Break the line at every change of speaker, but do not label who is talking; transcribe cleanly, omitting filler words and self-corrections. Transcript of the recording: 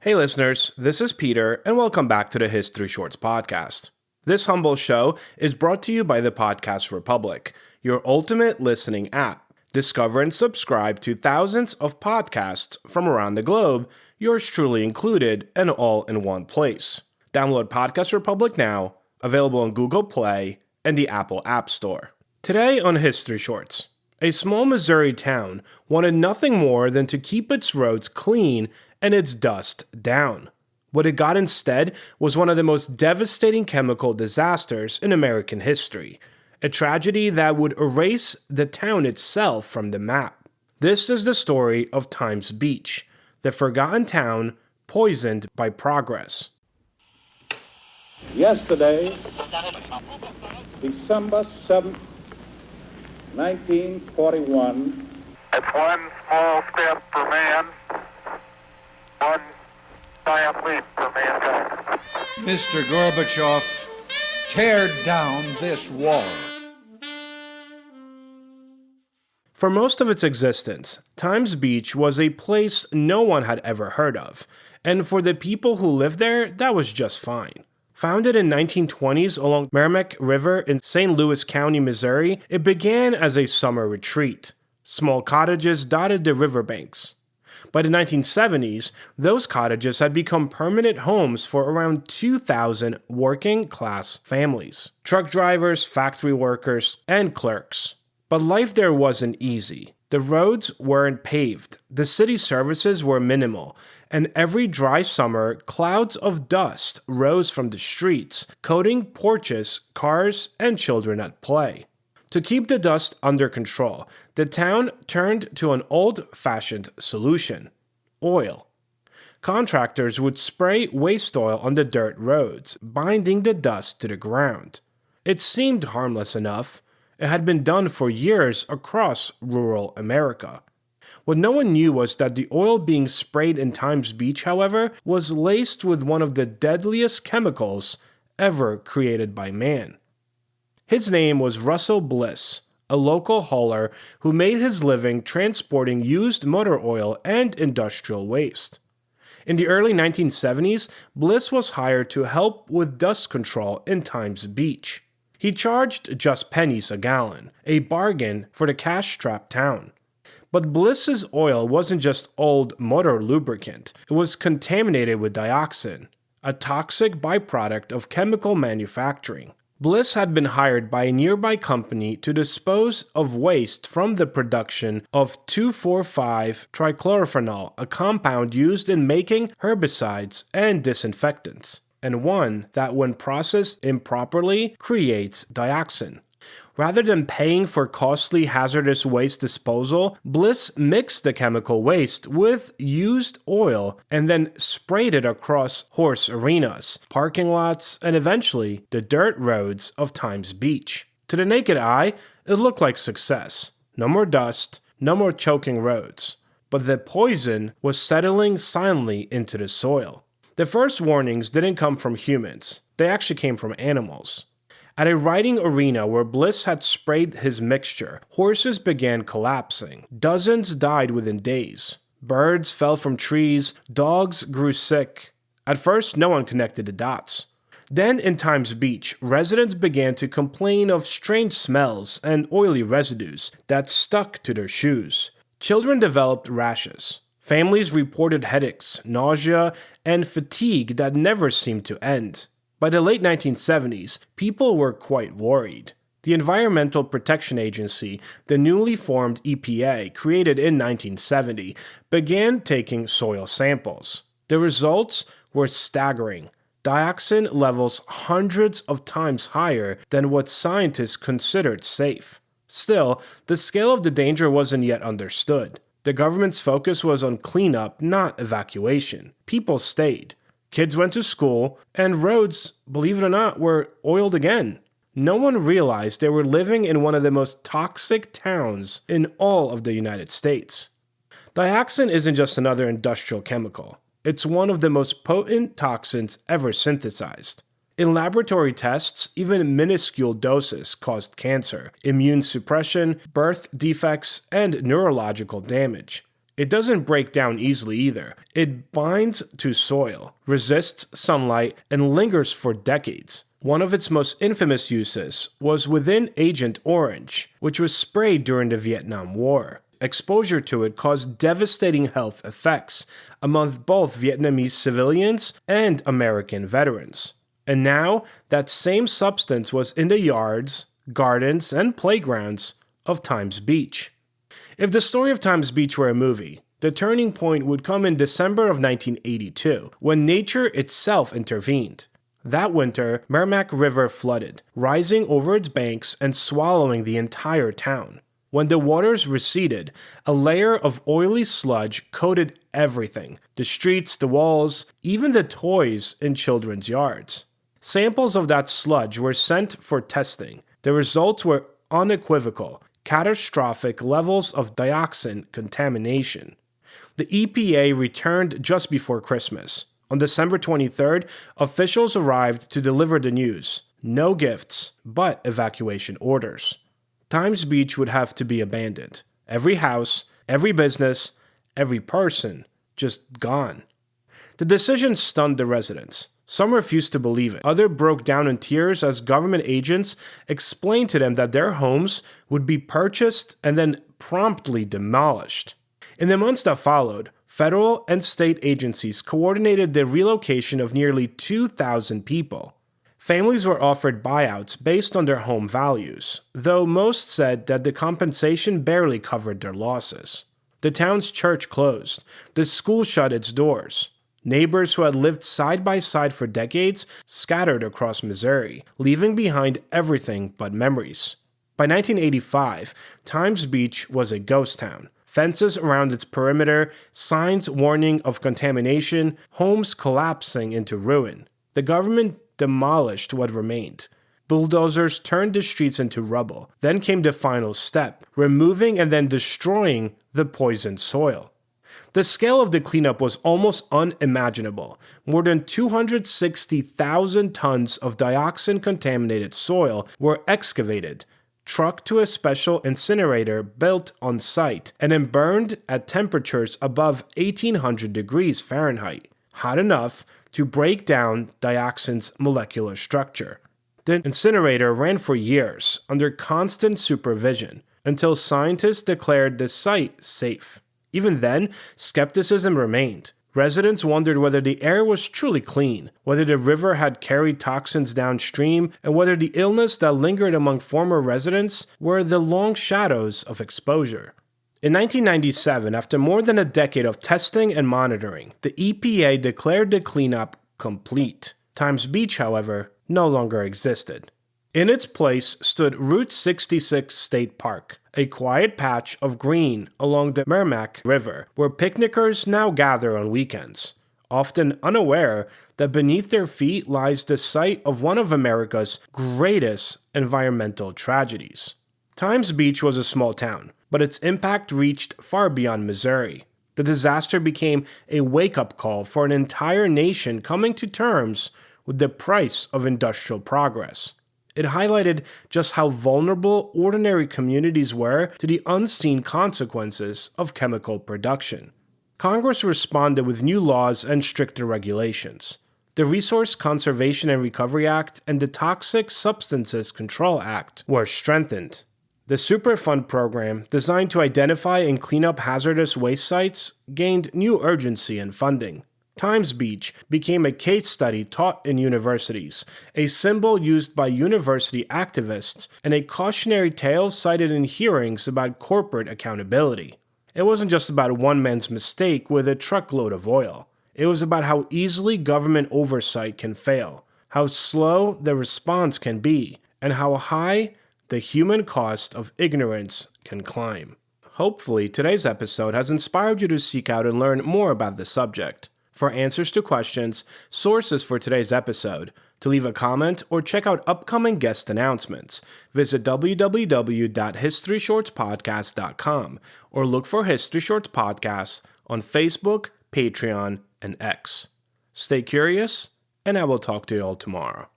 Hey listeners, this is Peter, and welcome back to the History Shorts podcast. This humble show is brought to you by the Podcast Republic, your ultimate listening app. Discover and subscribe to thousands of podcasts from around the globe, yours truly included, and all in one place. Download Podcast Republic now, available on Google Play and the Apple App Store. Today on History Shorts, a small Missouri town wanted nothing more than to keep its roads clean and its dust down. What it got instead was one of the most devastating chemical disasters in American history, a tragedy that would erase the town itself from the map. This is the story of Times Beach, the forgotten town poisoned by progress.
Yesterday, December 7th, 1941.
It's one small step for man, one giant leap for mankind.
Mr. Gorbachev, tear down this wall.
For most of its existence, Times Beach was a place no one had ever heard of, and for the people who lived there, that was just fine. Founded in 1920s along Meramec River in St. Louis County, Missouri, it began as a summer retreat. Small cottages dotted the riverbanks. By the 1970s, those cottages had become permanent homes for around 2,000 working-class families, truck drivers, factory workers, and clerks. But life there wasn't easy. The roads weren't paved, the city services were minimal, and every dry summer, clouds of dust rose from the streets, coating porches, cars, and children at play. To keep the dust under control, the town turned to an old-fashioned solution: oil. Contractors would spray waste oil on the dirt roads, binding the dust to the ground. It seemed harmless enough. It had been done for years across rural America. What no one knew was that the oil being sprayed in Times Beach, however, was laced with one of the deadliest chemicals ever created by man. His name was Russell Bliss, a local hauler who made his living transporting used motor oil and industrial waste. In the early 1970s, Bliss was hired to help with dust control in Times Beach. He charged just pennies a gallon, a bargain for the cash-strapped town. But Bliss's oil wasn't just old motor lubricant, it was contaminated with dioxin, a toxic byproduct of chemical manufacturing. Bliss had been hired by a nearby company to dispose of waste from the production of 2,4,5-trichlorophenol, a compound used in making herbicides and disinfectants, and one that, when processed improperly, creates dioxin. Rather than paying for costly hazardous waste disposal, Bliss mixed the chemical waste with used oil and then sprayed it across horse arenas, parking lots, and eventually the dirt roads of Times Beach. To the naked eye, it looked like success. No more dust, no more choking roads. But the poison was settling silently into the soil. The first warnings didn't come from humans. They actually came from animals. At a riding arena where Bliss had sprayed his mixture, horses began collapsing. Dozens died within days. Birds fell from trees. Dogs grew sick. At first, no one connected the dots. Then, in Times Beach, residents began to complain of strange smells and oily residues that stuck to their shoes. Children developed rashes. Families reported headaches, nausea, and fatigue that never seemed to end. By the late 1970s, people were quite worried. The Environmental Protection Agency, the newly formed EPA, created in 1970, began taking soil samples. The results were staggering. Dioxin levels hundreds of times higher than what scientists considered safe. Still, the scale of the danger wasn't yet understood. The government's focus was on cleanup, not evacuation. People stayed. Kids went to school, and roads, believe it or not, were oiled again. No one realized they were living in one of the most toxic towns in all of the United States. Dioxin isn't just another industrial chemical. It's one of the most potent toxins ever synthesized. In laboratory tests, even minuscule doses caused cancer, immune suppression, birth defects, and neurological damage. It doesn't break down easily either. It binds to soil, resists sunlight, and lingers for decades. One of its most infamous uses was within Agent Orange, which was sprayed during the Vietnam War. Exposure to it caused devastating health effects among both Vietnamese civilians and American veterans. And now, that same substance was in the yards, gardens, and playgrounds of Times Beach. If the story of Times Beach were a movie, the turning point would come in December of 1982, when nature itself intervened. That winter, Meramec River flooded, rising over its banks and swallowing the entire town. When the waters receded, a layer of oily sludge coated everything: the streets, the walls, even the toys in children's yards. Samples of that sludge were sent for testing. The results were unequivocal: catastrophic levels of dioxin contamination. The EPA returned just before Christmas. On December 23rd, officials arrived to deliver the news. No gifts, but evacuation orders. Times Beach would have to be abandoned. Every house, every business, every person just gone. The decision stunned the residents. Some refused to believe it. Others broke down in tears as government agents explained to them that their homes would be purchased and then promptly demolished. In the months that followed, federal and state agencies coordinated the relocation of nearly 2,000 people. Families were offered buyouts based on their home values, though most said that the compensation barely covered their losses. The town's church closed. The school shut its doors. Neighbors who had lived side by side for decades scattered across Missouri, leaving behind everything but memories. By 1985, Times Beach was a ghost town. Fences around its perimeter, signs warning of contamination, homes collapsing into ruin. The government demolished what remained. Bulldozers turned the streets into rubble. Then came the final step, removing and then destroying the poisoned soil. The scale of the cleanup was almost unimaginable. More than 260,000 tons of dioxin-contaminated soil were excavated, trucked to a special incinerator built on site, and then burned at temperatures above 1800 degrees Fahrenheit, hot enough to break down dioxin's molecular structure. The incinerator ran for years under constant supervision until scientists declared the site safe. Even then, skepticism remained. Residents wondered whether the air was truly clean, whether the river had carried toxins downstream, and whether the illness that lingered among former residents were the long shadows of exposure. In 1997, after more than a decade of testing and monitoring, the EPA declared the cleanup complete. Times Beach, however, no longer existed. In its place stood Route 66 State Park, a quiet patch of green along the Meramec River, where picnickers now gather on weekends, often unaware that beneath their feet lies the site of one of America's greatest environmental tragedies. Times Beach was a small town, but its impact reached far beyond Missouri. The disaster became a wake-up call for an entire nation coming to terms with the price of industrial progress. It highlighted just how vulnerable ordinary communities were to the unseen consequences of chemical production. Congress responded with new laws and stricter regulations. The Resource Conservation and Recovery Act and the Toxic Substances Control Act were strengthened. The Superfund program, designed to identify and clean up hazardous waste sites, gained new urgency and funding. Times Beach became a case study taught in universities, a symbol used by university activists, and a cautionary tale cited in hearings about corporate accountability. It wasn't just about one man's mistake with a truckload of oil. It was about how easily government oversight can fail, how slow the response can be, and how high the human cost of ignorance can climb. Hopefully, today's episode has inspired you to seek out and learn more about this subject. For answers to questions, sources for today's episode, to leave a comment, or check out upcoming guest announcements, visit www.historyshortspodcast.com or look for History Shorts Podcast on Facebook, Patreon, and X. Stay curious, and I will talk to you all tomorrow.